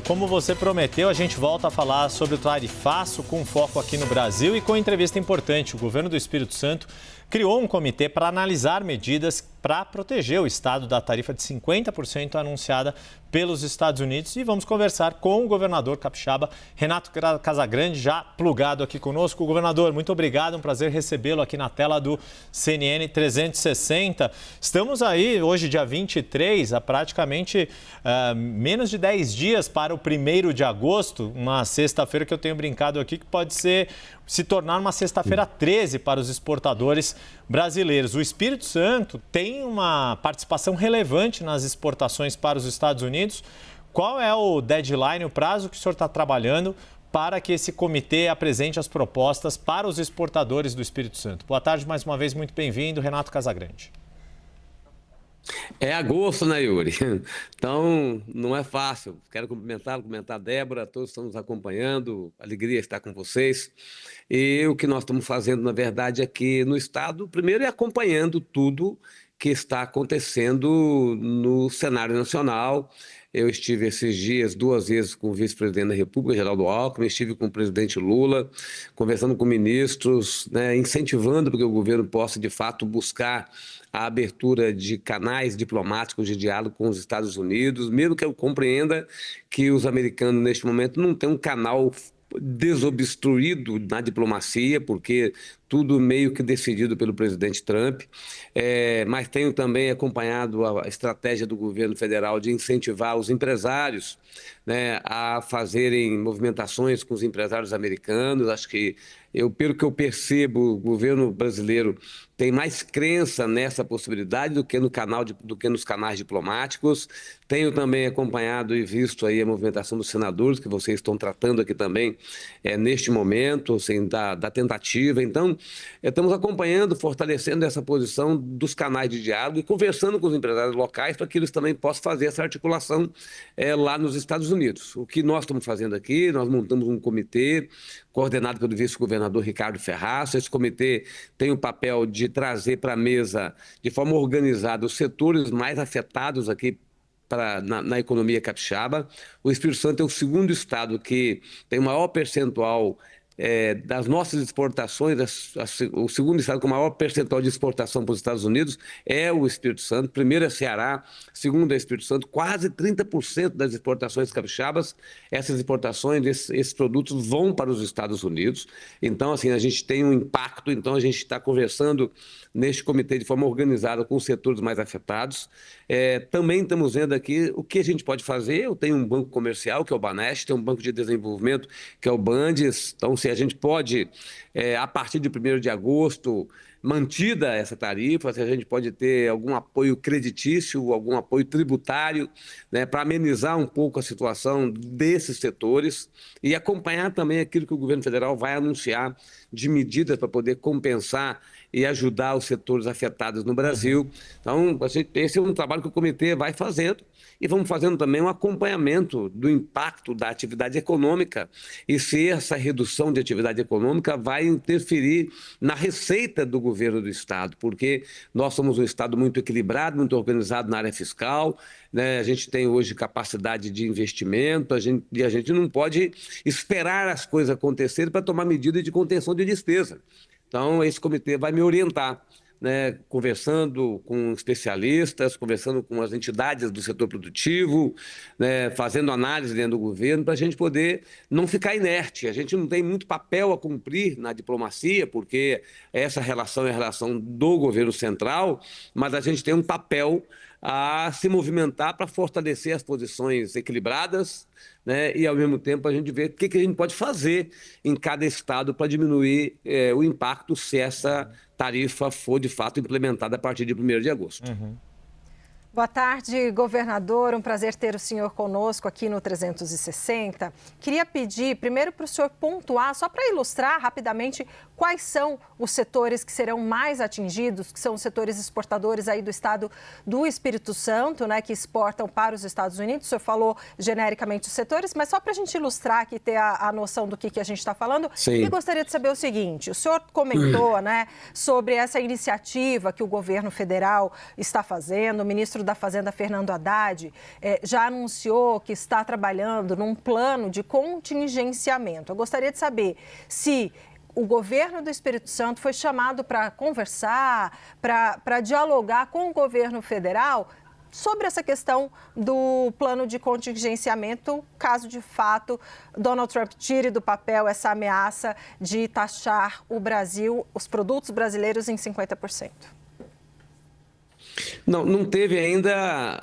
Como você prometeu, a gente volta a falar sobre o tarifaço com foco aqui no Brasil e com entrevista importante. O governo do Espírito Santo criou um comitê para analisar medidas para proteger o estado da tarifa de 50% anunciada pelos Estados Unidos. E vamos conversar com o governador capixaba, Renato Casagrande, já plugado aqui conosco. Governador, muito obrigado, um prazer recebê-lo aqui na tela do CNN 360. Estamos aí hoje, dia 23, há praticamente menos de 10 dias para o 1º de agosto, uma sexta-feira que eu tenho brincado aqui que pode se tornar uma sexta-feira 13 para os exportadores brasileiros. O Espírito Santo tem uma participação relevante nas exportações para os Estados Unidos. Qual é o deadline, o prazo que o senhor está trabalhando para que esse comitê apresente as propostas para os exportadores do Espírito Santo? Boa tarde, mais uma vez, muito bem-vindo, Renato Casagrande. É agosto, né, Yuri? Então, não é fácil. Quero cumprimentar a Débora, todos estão nos acompanhando, alegria estar com vocês. E o que nós estamos fazendo, na verdade, aqui no Estado, primeiro é acompanhando tudo que está acontecendo no cenário nacional. Eu estive esses dias 2 vezes com o vice-presidente da República, Geraldo Alckmin, estive com o presidente Lula, conversando com ministros, né, incentivando para que o governo possa, de fato, buscar a abertura de canais diplomáticos de diálogo com os Estados Unidos, mesmo que eu compreenda que os americanos, neste momento, não têm um canal desobstruído na diplomacia, porque tudo meio que decidido pelo presidente Trump, mas tenho também acompanhado a estratégia do governo federal de incentivar os empresários, né, a fazerem movimentações com os empresários americanos. Acho que, pelo que eu percebo, o governo brasileiro tem mais crença nessa possibilidade do que nos canais diplomáticos. Tenho também acompanhado e visto aí a movimentação dos senadores, que vocês estão tratando aqui também neste momento, assim, da tentativa. Então, estamos acompanhando, fortalecendo essa posição dos canais de diálogo e conversando com os empresários locais para que eles também possam fazer essa articulação lá nos Estados Unidos. O que nós estamos fazendo aqui, nós montamos um comitê coordenado pelo vice-governador Ricardo Ferraz. Esse comitê tem o papel de trazer para a mesa, de forma organizada, os setores mais afetados aqui na economia capixaba. O Espírito Santo é o 2º estado que tem o maior percentual das nossas exportações, o 2º estado com o maior percentual de exportação para os Estados Unidos é o Espírito Santo. Primeiro é Ceará, segundo é Espírito Santo. Quase 30% das exportações capixabas, essas exportações, esses produtos vão para os Estados Unidos. Então, assim, a gente tem um impacto. Então, a gente está conversando neste comitê de forma organizada com os setores mais afetados. Também estamos vendo aqui o que a gente pode fazer. Eu tenho um banco comercial, que é o Banesp, tem um banco de desenvolvimento, que é o Bandes. Então, se a gente pode, a partir de 1º de agosto, mantida essa tarifa, se a gente pode ter algum apoio creditício, algum apoio tributário, né, para amenizar um pouco a situação desses setores e acompanhar também aquilo que o governo federal vai anunciar de medidas para poder compensar e ajudar os setores afetados no Brasil. Então, esse é um trabalho que o comitê vai fazendo e vamos fazendo também um acompanhamento do impacto da atividade econômica e se essa redução de atividade econômica vai interferir na receita do governo do Estado, porque nós somos um Estado muito equilibrado, muito organizado na área fiscal, né? A gente tem hoje capacidade de investimento, e a gente não pode esperar as coisas acontecerem para tomar medidas de contenção de despesa. Então, esse comitê vai me orientar, né, conversando com especialistas, conversando com as entidades do setor produtivo, né, fazendo análise dentro do governo, para a gente poder não ficar inerte. A gente não tem muito papel a cumprir na diplomacia, porque essa relação é a relação do governo central, mas a gente tem um papel a se movimentar para fortalecer as posições equilibradas, né, e, ao mesmo tempo, a gente ver o que a gente pode fazer em cada estado para diminuir o impacto se essa tarifa for, de fato, implementada a partir de 1º de agosto. Boa tarde, governador. Um prazer ter o senhor conosco aqui no 360. Queria pedir primeiro para o senhor pontuar, só para ilustrar rapidamente, quais são os setores que serão mais atingidos, que são os setores exportadores aí do estado do Espírito Santo, né, que exportam para os Estados Unidos. O senhor falou genericamente os setores, mas só para a gente ilustrar aqui, ter a noção do que a gente está falando. Sim. E gostaria de saber o seguinte: o senhor comentou, né, sobre essa iniciativa que o governo federal está fazendo, o ministro ministro da Fazenda, Fernando Haddad, já anunciou que está trabalhando num plano de contingenciamento. Eu gostaria de saber se o governo do Espírito Santo foi chamado para conversar, para dialogar com o governo federal sobre essa questão do plano de contingenciamento, caso de fato Donald Trump tire do papel essa ameaça de taxar o Brasil, os produtos brasileiros em 50%. Não teve ainda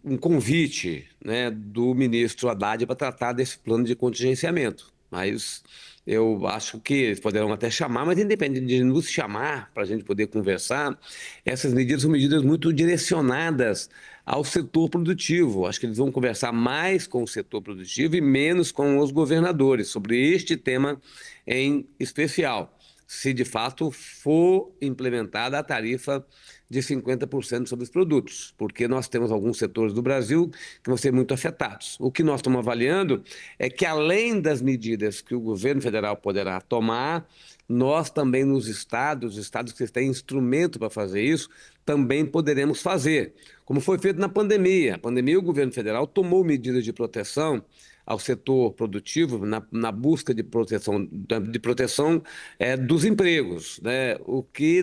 um convite, né, do ministro Haddad para tratar desse plano de contingenciamento, mas eu acho que eles poderão até chamar, mas independente de nos chamar para a gente poder conversar, essas medidas são medidas muito direcionadas ao setor produtivo. Acho que eles vão conversar mais com o setor produtivo e menos com os governadores sobre este tema em especial, se de fato for implementada a tarifa de 50% sobre os produtos, porque nós temos alguns setores do Brasil que vão ser muito afetados. O que nós estamos avaliando é que, além das medidas que o governo federal poderá tomar, nós também nos estados, os estados que têm instrumento para fazer isso, também poderemos fazer, como foi feito na pandemia. A pandemia, o governo federal tomou medidas de proteção ao setor produtivo na busca de proteção dos empregos, né? O que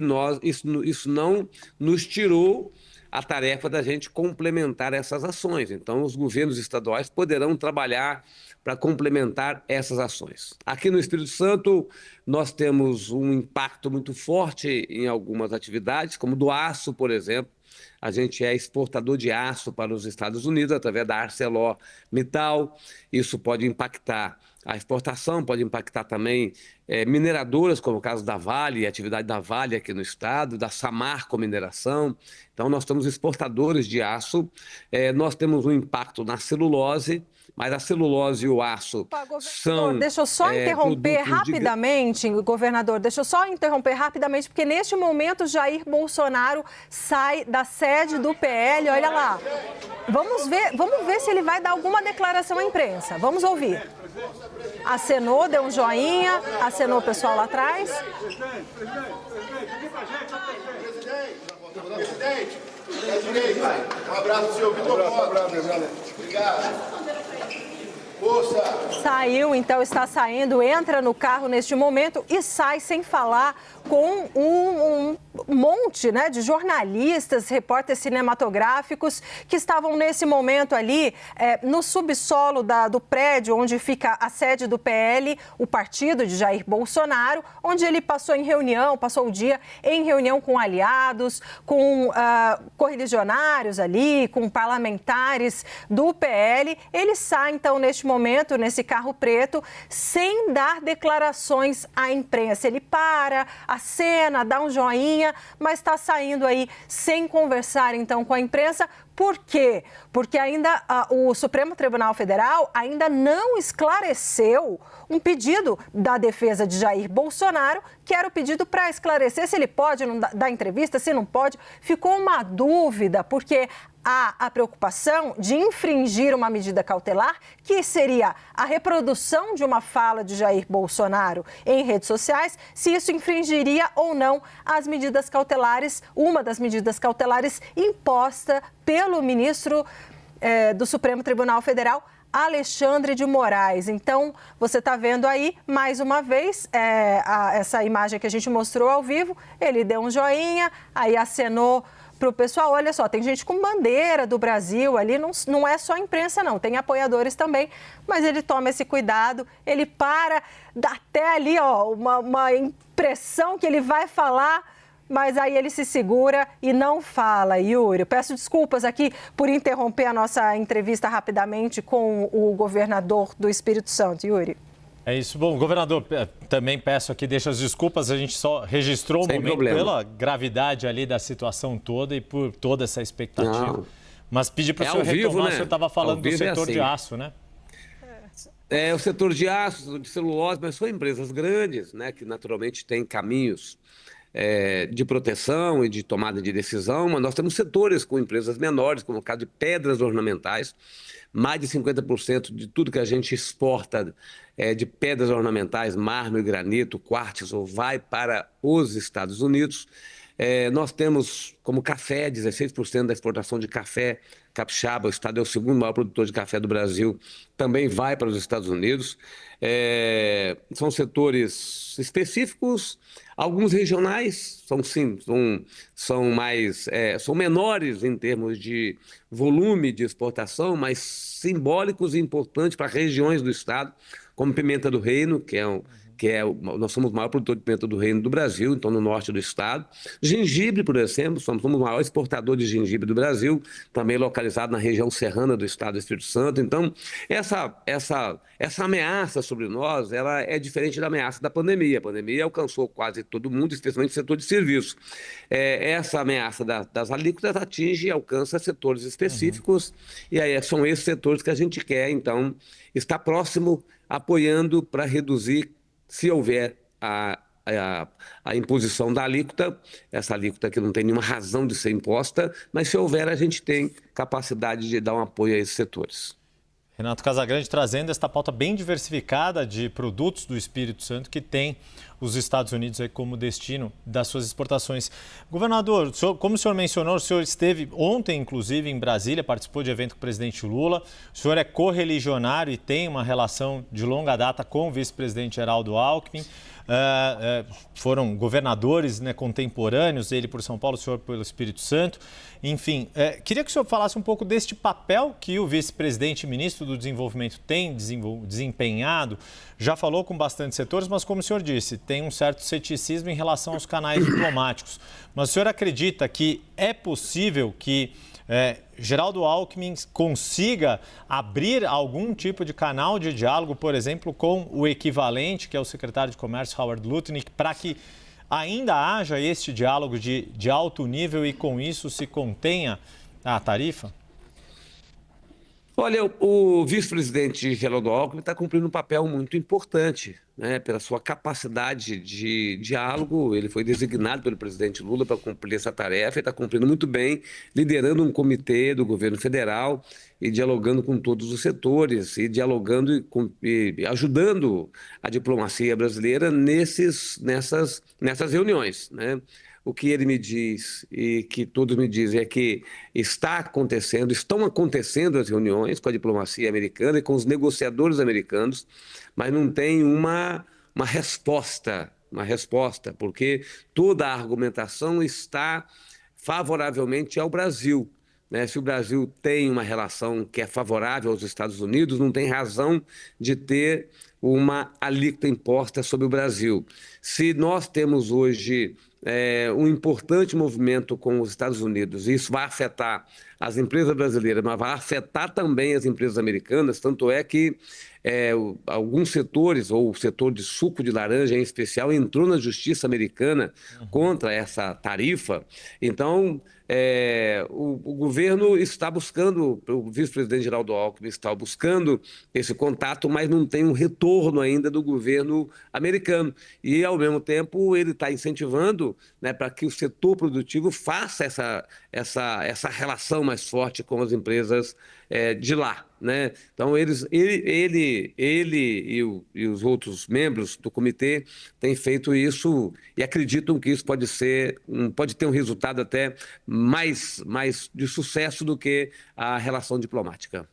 isso não nos tirou a tarefa da gente complementar essas ações. Então, os governos estaduais poderão trabalhar para complementar essas ações. Aqui no Espírito Santo, nós temos um impacto muito forte em algumas atividades, como do aço, por exemplo. A gente é exportador de aço para os Estados Unidos através da ArcelorMittal. Isso pode impactar a exportação, pode impactar também mineradoras, como o caso da Vale, a atividade da Vale aqui no estado, da Samarco Mineração. Então, nós somos exportadores de aço. Nós temos um impacto na celulose, mas a celulose e o aço são... Deixa eu só interromper rapidamente, governador, porque neste momento Jair Bolsonaro sai da sede do PL, olha lá. Vamos ver se ele vai dar alguma declaração à imprensa. Vamos ouvir. Acenou, deu um joinha, acenou o pessoal lá atrás. Presidente, um abraço, senhor Vitor Costa. Obrigado. Saiu, então está saindo, entra no carro neste momento e sai sem falar com um monte, né, de jornalistas, repórteres cinematográficos que estavam nesse momento ali no subsolo do prédio onde fica a sede do PL, o partido de Jair Bolsonaro, onde ele passou o dia em reunião com aliados, com correligionários ali, com parlamentares do PL. Ele sai, então, neste momento, nesse carro preto, sem dar declarações à imprensa. Ele para, acena, dá um joinha, mas está saindo aí sem conversar, então, com a imprensa. Por quê? Porque ainda o Supremo Tribunal Federal ainda não esclareceu um pedido da defesa de Jair Bolsonaro, que era o pedido para esclarecer se ele pode dar entrevista, se não pode. Ficou uma dúvida, porque há a preocupação de infringir uma medida cautelar, que seria a reprodução de uma fala de Jair Bolsonaro em redes sociais, se isso infringiria ou não as medidas cautelares, uma das medidas cautelares imposta pelo ministro do Supremo Tribunal Federal, Alexandre de Moraes. Então, você está vendo aí, mais uma vez, essa imagem que a gente mostrou ao vivo, ele deu um joinha, aí acenou para o pessoal. Olha só, tem gente com bandeira do Brasil ali, não é só a imprensa não, tem apoiadores também, mas ele toma esse cuidado, ele para, dá até ali uma impressão que ele vai falar, mas aí ele se segura e não fala. Yuri, peço desculpas aqui por interromper a nossa entrevista rapidamente com o governador do Espírito Santo. Yuri. É isso. Bom, governador, também peço aqui, deixo as desculpas, a gente só registrou o momento pela gravidade ali da situação toda e por toda essa expectativa. Não. Mas pedi para o senhor retomar, né? O senhor estava falando do setor de aço, né? O setor de aço, de celulose, mas são empresas grandes, né, que naturalmente têm caminhos de proteção e de tomada de decisão, mas nós temos setores com empresas menores, como o caso de pedras ornamentais. Mais de 50% de tudo que a gente exporta de pedras ornamentais, mármore, granito, quartzo, vai para os Estados Unidos. Nós temos como café, 16% da exportação de café capixaba, o estado é o segundo maior produtor de café do Brasil, também vai para os Estados Unidos. São setores específicos, alguns regionais, são menores em termos de volume de exportação, mas simbólicos e importantes para regiões do estado, como Pimenta do Reino, nós somos o maior produtor de pimenta do reino do Brasil, então no norte do estado. Gengibre, por exemplo, somos o maior exportador de gengibre do Brasil, também localizado na região serrana do estado do Espírito Santo. Então, essa ameaça sobre nós, ela é diferente da ameaça da pandemia. A pandemia alcançou quase todo mundo, especialmente o setor de serviços. Essa ameaça das alíquotas atinge e alcança setores específicos, e aí são esses setores que a gente quer, então, estar próximo, apoiando para reduzir, se houver a imposição da alíquota, essa alíquota que não tem nenhuma razão de ser imposta, mas se houver, a gente tem capacidade de dar um apoio a esses setores. Renato Casagrande trazendo esta pauta bem diversificada de produtos do Espírito Santo que tem os Estados Unidos aí como destino das suas exportações. Governador, como o senhor mencionou, o senhor esteve ontem, inclusive, em Brasília, participou de evento com o presidente Lula. O senhor é correligionário e tem uma relação de longa data com o vice-presidente Geraldo Alckmin. Foram governadores, né, contemporâneos, ele por São Paulo, o senhor pelo Espírito Santo. Enfim, queria que o senhor falasse um pouco deste papel que o vice-presidente e ministro do Desenvolvimento tem desempenhado. Já falou com bastante setores, mas como o senhor disse, tem um certo ceticismo em relação aos canais diplomáticos. Mas o senhor acredita que é possível que Geraldo Alckmin consiga abrir algum tipo de canal de diálogo, por exemplo, com o equivalente, que é o secretário de Comércio, Howard Lutnick, para que ainda haja este diálogo de alto nível e, com isso, se contenha a tarifa? Olha, o vice-presidente Geraldo Alckmin está cumprindo um papel muito importante, né, pela sua capacidade de diálogo. Ele foi designado pelo presidente Lula para cumprir essa tarefa e está cumprindo muito bem, liderando um comitê do governo federal e dialogando com todos os setores e dialogando e ajudando a diplomacia brasileira nessas reuniões, né? O que ele me diz e que todos me dizem é que estão acontecendo as reuniões com a diplomacia americana e com os negociadores americanos, mas não tem uma resposta, porque toda a argumentação está favoravelmente ao Brasil, né? Se o Brasil tem uma relação que é favorável aos Estados Unidos, não tem razão de ter uma alíquota imposta sobre o Brasil. Se nós temos hoje um importante movimento com os Estados Unidos, e isso vai afetar as empresas brasileiras, mas vai afetar também as empresas americanas, tanto é que alguns setores, ou o setor de suco de laranja em especial, entrou na justiça americana contra essa tarifa. Então, o governo está buscando, o vice-presidente Geraldo Alckmin está buscando esse contato, mas não tem um retorno ainda do governo americano. E, ao mesmo tempo, ele está incentivando, né, para que o setor produtivo faça essa relação mais forte com as empresas de lá, né? Então, ele e os outros membros do comitê têm feito isso e acreditam que isso pode ter um resultado até mais de sucesso do que a relação diplomática.